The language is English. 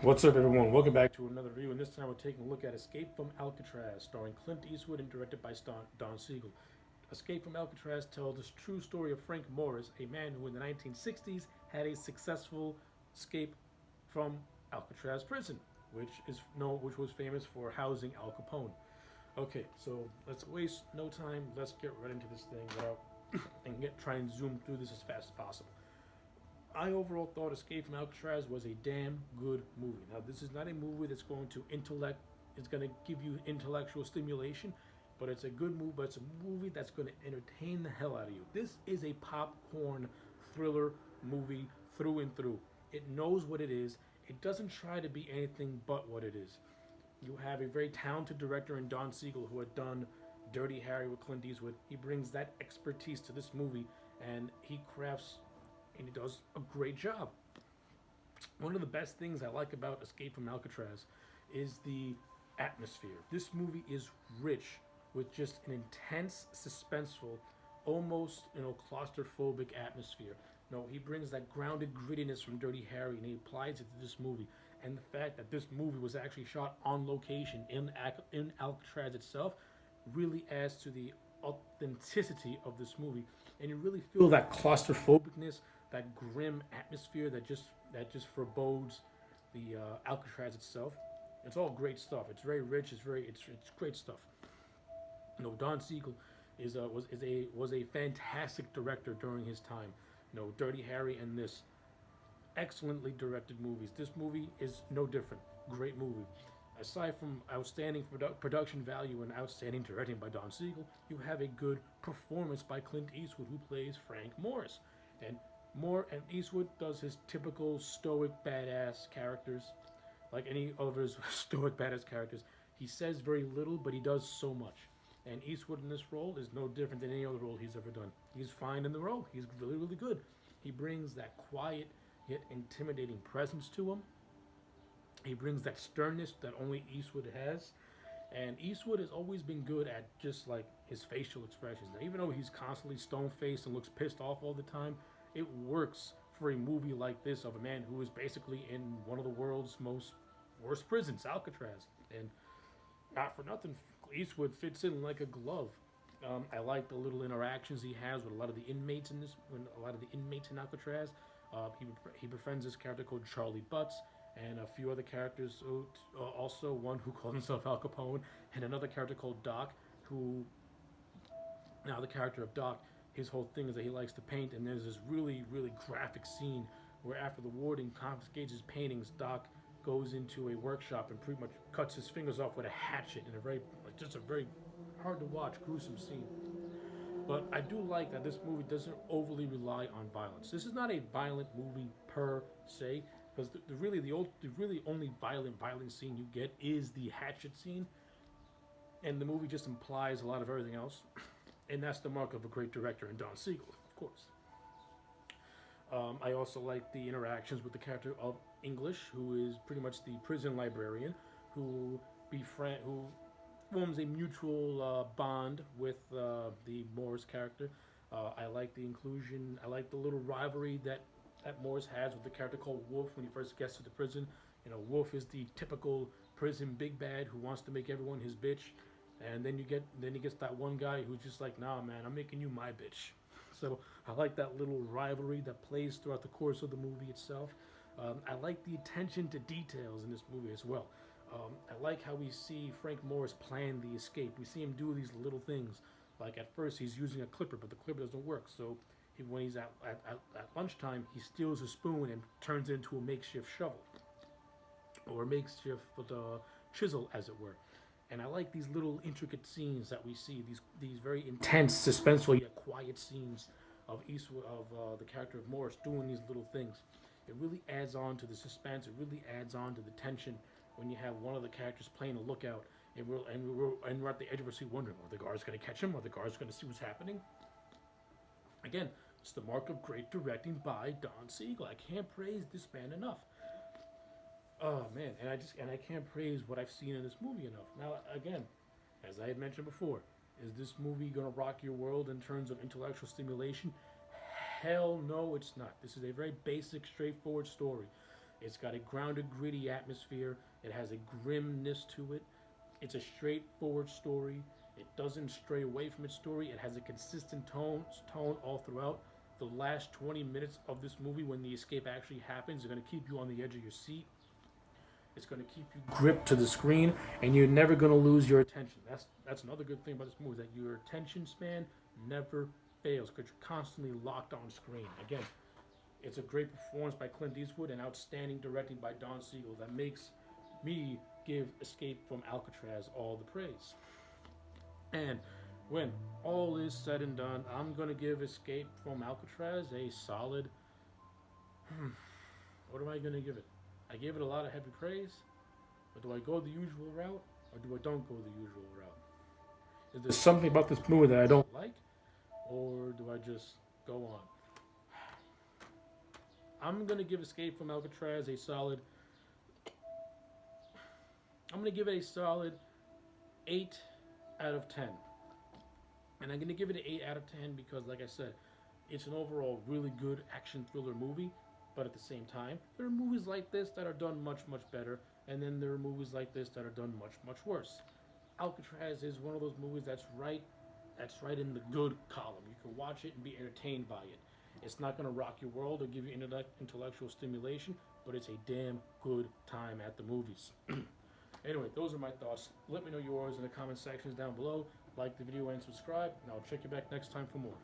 What's up, everyone? Welcome back to another review, and this time we're taking a look at Escape from Alcatraz, starring Clint Eastwood and directed by Don Siegel. Escape from Alcatraz tells the true story of Frank Morris, a man who in the 1960s had a successful escape from Alcatraz prison, which was famous for housing Al Capone. Okay, so let's waste no time. Let's get right into this thing and try and zoom through this as fast as possible. I overall thought Escape from Alcatraz was a damn good movie. Now, this is not a movie that's going to it's going to give you intellectual stimulation, but it's a good movie. But it's a movie that's going to entertain the hell out of you. This is a popcorn thriller movie through and through. It knows what it is. It doesn't try to be anything but what it is. You have a very talented director in Don Siegel who had done Dirty Harry with Clint Eastwood. He brings that expertise to this movie, and he does a great job. One of the best things I like about Escape from Alcatraz is the atmosphere. This movie is rich with just an intense, suspenseful, almost claustrophobic atmosphere. No, he brings that grounded grittiness from Dirty Harry and he applies it to this movie. And the fact that this movie was actually shot on location in Alcatraz itself really adds to the authenticity of this movie, and you really feel that claustrophobicness, that grim atmosphere that just forebodes the Alcatraz itself. It's all great stuff. It's very rich. It's great stuff. Don Siegel was a fantastic director during his time. Dirty Harry and this excellently directed movies. This movie is no different. Great movie. Aside from outstanding production value and outstanding directing by Don Siegel, you have a good performance by Clint Eastwood, who plays Frank Morris. And Eastwood does his typical stoic badass characters, like any of his stoic badass characters. He says very little, but he does so much. And Eastwood in this role is no different than any other role he's ever done. He's fine in the role. He's really, really good. He brings that quiet yet intimidating presence to him. He brings that sternness that only Eastwood has. And Eastwood has always been good at just like his facial expressions. Now, even though he's constantly stone faced and looks pissed off all the time, it works for a movie like this of a man who is basically in one of the world's most worst prisons, Alcatraz. And not for nothing, Eastwood fits in like a glove. I like the little interactions he has with a lot of the inmates in Alcatraz. He befriends this character called Charlie Butts and a few other characters. Also, one who calls himself Al Capone, and another character called Doc, who now the character of Doc, his whole thing is that he likes to paint, and there's this really, really graphic scene where after the warden confiscates his paintings, Doc goes into a workshop and pretty much cuts his fingers off with a hatchet in just a very hard to watch, gruesome scene. But I do like that this movie doesn't overly rely on violence. This is not a violent movie per se, because the really only violent scene you get is the hatchet scene, and the movie just implies a lot of everything else, and that's the mark of a great director in Don Siegel, of course. I also like the interactions with the character of English, who is pretty much the prison librarian, who forms a mutual bond with the Morris character. I like the inclusion. I like the little rivalry that Morris has with the character called Wolf when he first gets to the prison. Wolf is the typical prison big bad who wants to make everyone his bitch, and then he gets that one guy who's just like, nah, man, I'm making you my bitch. So I like that little rivalry that plays throughout the course of the movie itself. I like the attention to details in this movie as well. I like how we see Frank Morris plan the escape. We see him do these little things. Like at first, he's using a clipper, but the clipper doesn't work. So when he's at lunchtime, he steals a spoon and turns it into a makeshift shovel or a makeshift chisel, as it were. And I like these little intricate scenes that we see. These very intense, suspenseful yet quiet scenes of the character of Morris doing these little things. It really adds on to the suspense. It really adds on to the tension when you have one of the characters playing a lookout, and we're at the edge of our seat wondering, are the guards going to catch him? Are the guards going to see what's happening? Again, it's the mark of great directing by Don Siegel. I can't praise this man enough. Oh man, and I can't praise what I've seen in this movie enough. Now again, as I had mentioned before, is this movie gonna rock your world in terms of intellectual stimulation? Hell no, it's not. This is a very basic, straightforward story. It's got a grounded, gritty atmosphere. It has a grimness to it. It's a straightforward story. It doesn't stray away from its story. It has a consistent tone all throughout. The last 20 minutes of this movie, when the escape actually happens, is going to keep you on the edge of your seat. It's going to keep you gripped to the screen, and you're never going to lose your attention. That's another good thing about this movie, that your attention span never fails because you're constantly locked on screen. Again, it's a great performance by Clint Eastwood and outstanding directing by Don Siegel that makes me give Escape from Alcatraz all the praise. And when all is said and done, I'm going to give Escape from Alcatraz a solid. What am I going to give it? I gave it a lot of heavy praise, but do I go the usual route, or do I don't go the usual route? Is there something about this movie that I don't like, or do I just go on? I'm gonna give Escape from Alcatraz a solid. I'm gonna give it a solid 8 out of 10, and I'm gonna give it an 8 out of 10 because, like I said, it's an overall really good action thriller movie. But at the same time, there are movies like this that are done much, much better, and then there are movies like this that are done much, much worse. Alcatraz is one of those movies that's right in the good column. You can watch it and be entertained by it. It's not going to rock your world or give you intellectual stimulation, but it's a damn good time at the movies. Anyway, those are my thoughts. Let me know yours in the comment sections down below. Like the video and subscribe, and I'll check you back next time for more.